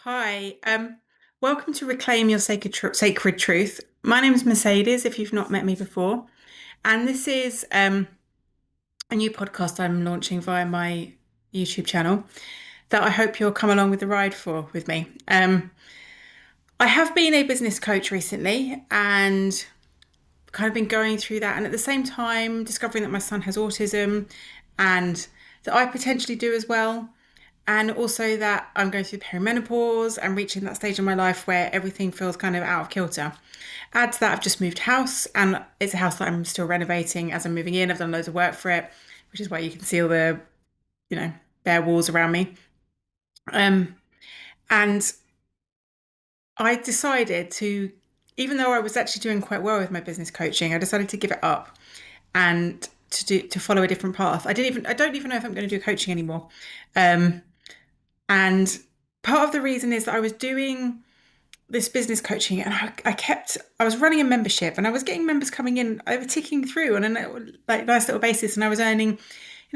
Hi, welcome to Reclaim Your Sacred Truth. My name is Mercedes, if you've not met me before, and this is a new podcast I'm launching via my YouTube channel that I hope you'll come along with the ride for with me. I have been a business coach recently and kind of been going through that, and at the same time discovering that my son has autism and that I potentially do as well. And also that I'm going through perimenopause and reaching that stage in my life where everything feels kind of out of kilter. Add to that, I've just moved house and it's a house that I'm still renovating as I'm moving in. I've done loads of work for it, which is why you can see all the, you know, bare walls around me. And I decided to, even though I was actually doing quite well with my business coaching, I decided to give it up and to follow a different path. I don't even know if I'm going to do coaching anymore. And part of the reason is that I was doing this business coaching and I was running a membership and I was getting members coming in, they were ticking through on a nice little basis, and I was earning,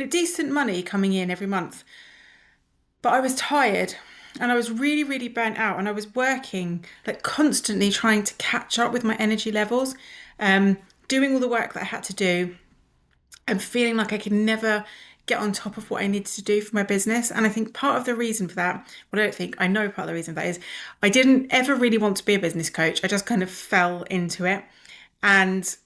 decent money coming in every month. But I was tired and I was really, really burnt out, and I was working like constantly trying to catch up with my energy levels, doing all the work that I had to do and feeling like I could never get on top of what I needed to do for my business. And I think part of the reason for that, well, I don't think, I know part of the reason for that is I didn't ever really want to be a business coach. I just kind of fell into it. And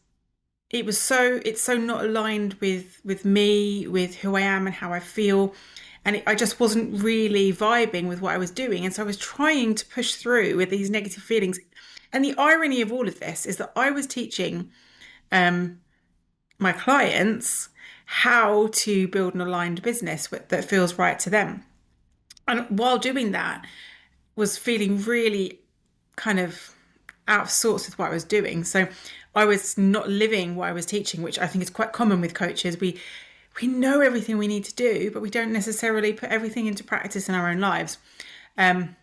it's so not aligned with me, with who I am and how I feel. And I just wasn't really vibing with what I was doing. And so I was trying to push through with these negative feelings. And the irony of all of this is that I was teaching my clients how to build an aligned business that feels right to them. And while doing that, was feeling really kind of out of sorts with what I was doing. So I was not living what I was teaching, which I think is quite common with coaches. We know everything we need to do, but we don't necessarily put everything into practice in our own lives. And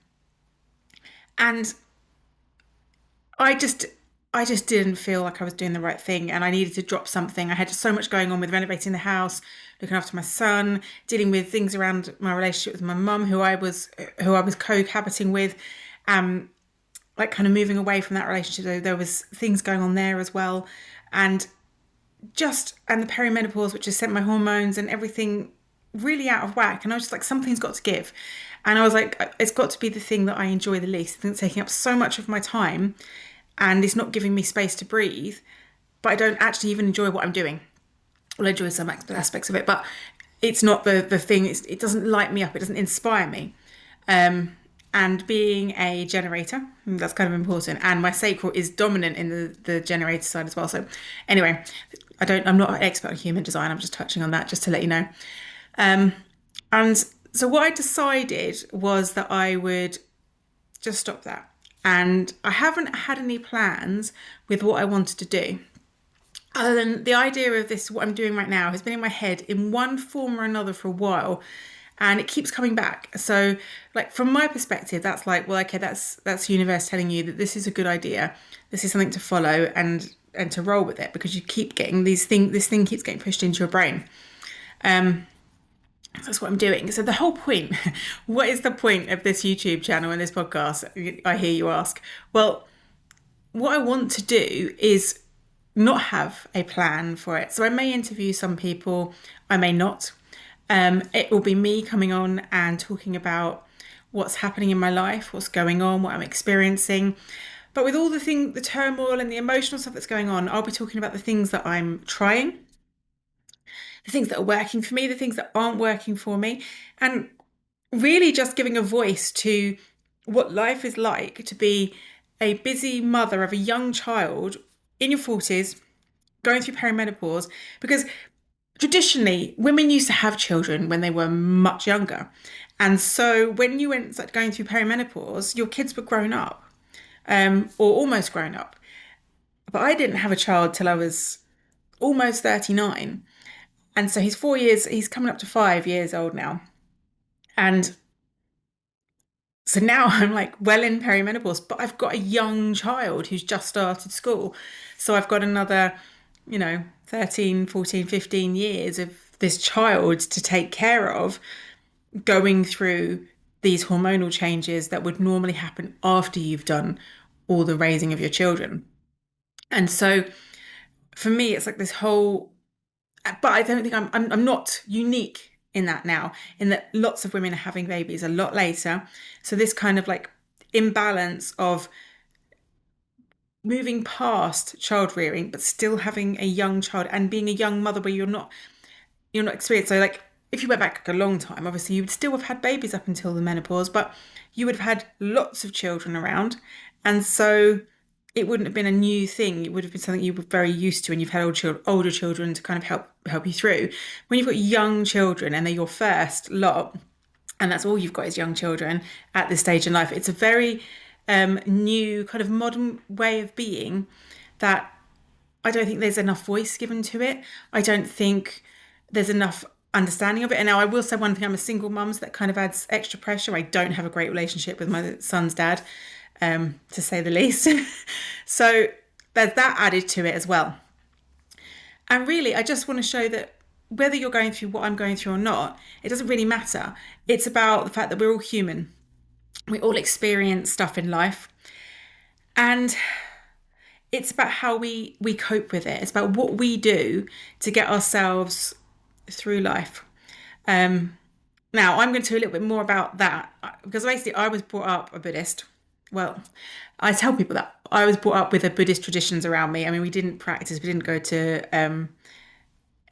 I just I just didn't feel like I was doing the right thing, and I needed to drop something. I had so much going on with renovating the house, looking after my son, dealing with things around my relationship with my mum, who I was cohabiting with, like kind of moving away from that relationship. There was things going on there as well, and and the perimenopause, which has sent my hormones and everything really out of whack. And I was just like, something's got to give. And I was like, it's got to be the thing that I enjoy the least. I think it's taking up so much of my time and it's not giving me space to breathe, but I don't actually even enjoy what I'm doing. Well, I enjoy some aspects of it, but it's not the thing. It doesn't light me up. It doesn't inspire me. And being a generator, that's kind of important. And my sacral is dominant in the generator side as well. So anyway, I'm not an expert on human design. I'm just touching on that just to let you know. And so what I decided was that I would just stop that. And I haven't had any plans with what I wanted to do. Other than the idea of this, what I'm doing right now has been in my head in one form or another for a while, and it keeps coming back. So, like from my perspective, that's like, well, okay, that's universe telling you that this is a good idea. This is something to follow and to roll with it, because you keep getting this thing keeps getting pushed into your brain. That's what I'm doing. So the whole point, what is the point of this YouTube channel and this podcast? I hear you ask. Well, what I want to do is not have a plan for it. So I may interview some people, I may not. It will be me coming on and talking about what's happening in my life, what's going on, what I'm experiencing. But with all the turmoil and the emotional stuff that's going on, I'll be talking about the things that I'm trying, the things that are working for me, the things that aren't working for me, and really just giving a voice to what life is like to be a busy mother of a young child in your 40s, going through perimenopause, because traditionally women used to have children when they were much younger. And so when you started going through perimenopause, your kids were grown up, or almost grown up. But I didn't have a child till I was almost 39. And so he's coming up to 5 years old now. And so now I'm like well in perimenopause, but I've got a young child who's just started school. So I've got another, 13, 14, 15 years of this child to take care of, going through these hormonal changes that would normally happen after you've done all the raising of your children. And so for me, it's like this whole, but I don't think I'm not unique in that now, in that lots of women are having babies a lot later. So this kind of like imbalance of moving past child rearing, but still having a young child and being a young mother where you're not experienced. So like if you went back like a long time, obviously you would still have had babies up until the menopause, but you would have had lots of children around. And so it wouldn't have been a new thing. It would have been something you were very used to, and you've had older children to kind of help you through. When you've got young children and they're your first lot, and that's all you've got is young children at this stage in life, it's a very new kind of modern way of being that I don't think there's enough voice given to it. I don't think there's enough understanding of it. And now I will say one thing, I'm a single mum, so that kind of adds extra pressure. I don't have a great relationship with my son's dad, to say the least. So there's that added to it as well. And really, I just want to show that whether you're going through what I'm going through or not, it doesn't really matter. It's about the fact that we're all human. We all experience stuff in life. And it's about how we cope with it. It's about what we do to get ourselves through life. Now, I'm going to tell you a little bit more about that because basically I was brought up a Buddhist. Well, I tell people that I was brought up with the Buddhist traditions around me. I mean, we didn't practice, we didn't go to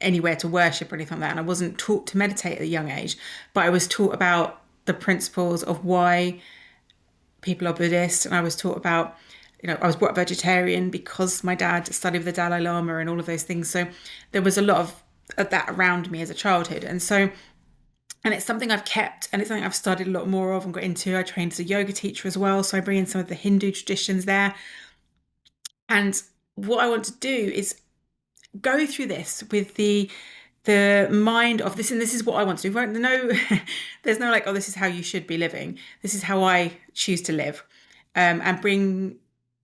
anywhere to worship or anything like that. And I wasn't taught to meditate at a young age, but I was taught about the principles of why people are Buddhist. And I was taught about, I was brought up vegetarian because my dad studied with the Dalai Lama and all of those things. So there was a lot of that around me as a childhood. And it's something I've kept, and it's something I've studied a lot more of and got into. I trained as a yoga teacher as well, so I bring in some of the Hindu traditions there. And what I want to do is go through this with the mind of this, and this is what I want to do. No, there's no like, oh, this is how you should be living. This is how I choose to live, and bring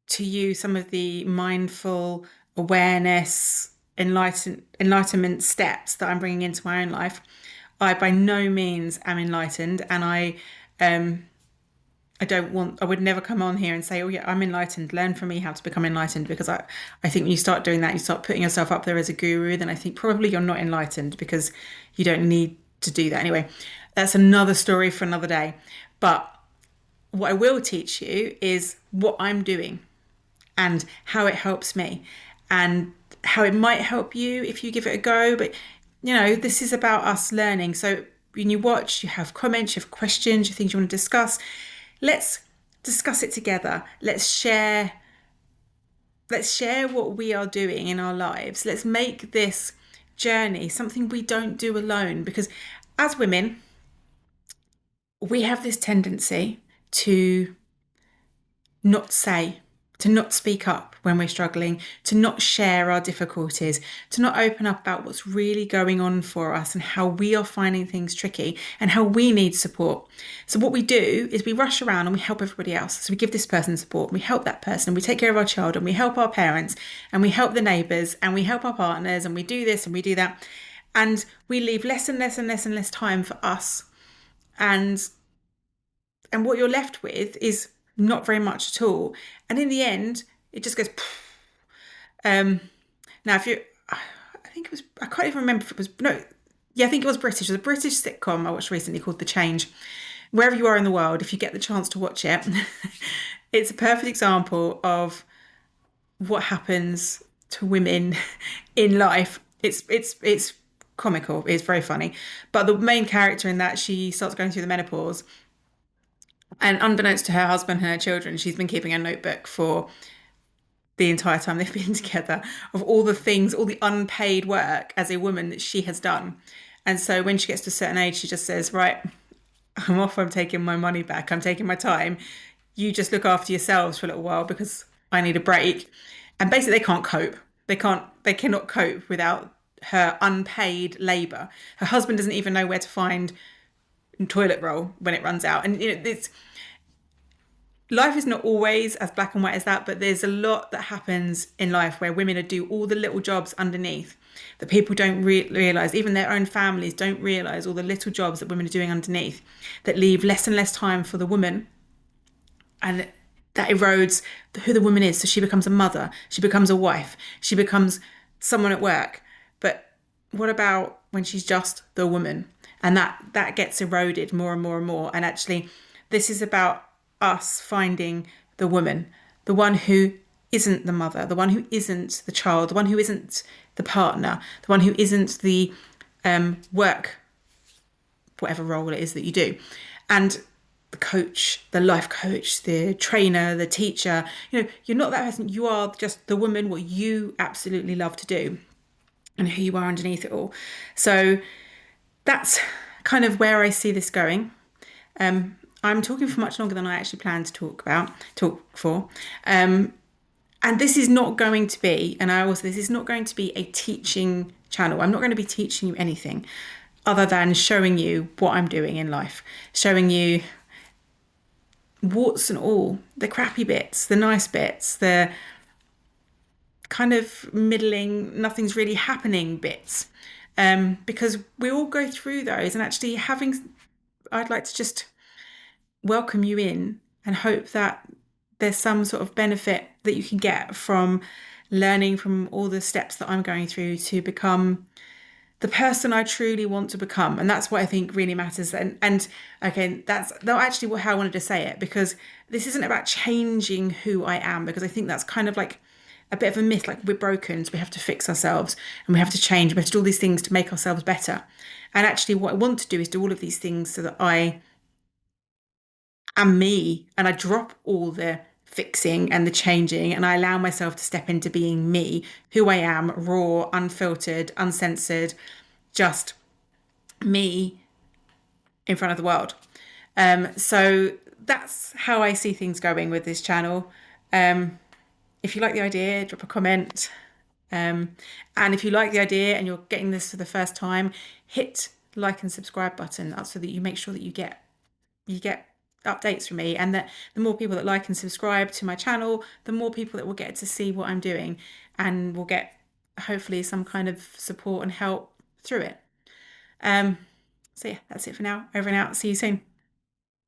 to you some of the mindful awareness, enlightenment steps that I'm bringing into my own life. I by no means am enlightened, and I would never come on here and say, oh yeah, I'm enlightened. Learn from me how to become enlightened, because I think when you start doing that, you start putting yourself up there as a guru, then I think probably you're not enlightened, because you don't need to do that. Anyway, that's another story for another day. But what I will teach you is what I'm doing and how it helps me and how it might help you if you give it a go. But this is about us learning. So when you watch, you have comments, you have questions, you have things you want to discuss. Let's discuss it together. Let's share what we are doing in our lives. Let's make this journey something we don't do alone, because as women, we have this tendency to not speak up when we're struggling, to not share our difficulties, to not open up about what's really going on for us and how we are finding things tricky and how we need support. So what we do is we rush around and we help everybody else. So we give this person support, and we help that person, and we take care of our child, and we help our parents, and we help the neighbours, and we help our partners, and we do this and we do that. And we leave less and less and less and less time for us. And what you're left with is not very much at all. And in the end, it just goes. Now, I think it was, I can't even remember if it was, no, yeah, I think it was British. It was a British sitcom I watched recently called The Change. Wherever you are in the world, if you get the chance to watch it, it's a perfect example of what happens to women in life. It's comical. It's very funny. But the main character in that, she starts going through the menopause. And unbeknownst to her husband and her children, she's been keeping a notebook for the entire time they've been together of all the things, all the unpaid work as a woman that she has done. And so when she gets to a certain age, she just says, right, I'm off, I'm taking my money back, I'm taking my time. You just look after yourselves for a little while because I need a break. And basically they can't cope. They cannot cope without her unpaid labour. Her husband doesn't even know where to find toilet roll when it runs out. And life is not always as black and white as that, but there's a lot that happens in life where women do all the little jobs underneath. that people don't realize, even their own families don't realize all the little jobs that women are doing underneath that leave less and less time for the woman, and that erodes who the woman is. So she becomes a mother, she becomes a wife, she becomes someone at work. But what about when she's just the woman? And that gets eroded more and more and more. And actually, this is about us finding the woman, the one who isn't the mother, the one who isn't the child, the one who isn't the partner, the one who isn't the work, whatever role it is that you do. And the coach, the life coach, the trainer, the teacher, you're not that person. You are just the woman, what you absolutely love to do and who you are underneath it all. So that's kind of where I see this going. I'm talking for much longer than I actually planned to talk for. And this is not going to be, this is not going to be a teaching channel. I'm not going to be teaching you anything other than showing you what I'm doing in life, showing you warts and all, the crappy bits, the nice bits, the kind of middling, nothing's really happening bits. Because we all go through those, and actually I'd like to just welcome you in and hope that there's some sort of benefit that you can get from learning from all the steps that I'm going through to become the person I truly want to become. And that's what I think really matters. And okay, that's not actually how I wanted to say it, because this isn't about changing who I am, because I think that's kind of like a bit of a myth. Like, we're broken, so we have to fix ourselves and we have to change. We have to do all these things to make ourselves better. And actually what I want to do is do all of these things so that I am me, and I drop all the fixing and the changing, and I allow myself to step into being me, who I am, raw, unfiltered, uncensored, just me in front of the world. So that's how I see things going with this channel. If you like the idea, drop a comment. And if you like the idea and you're getting this for the first time, hit like and subscribe button up so that you make sure that you get updates from me, and that the more people that like and subscribe to my channel, the more people that will get to see what I'm doing and will get hopefully some kind of support and help through it. So yeah, that's it for now. Over and out. See you soon.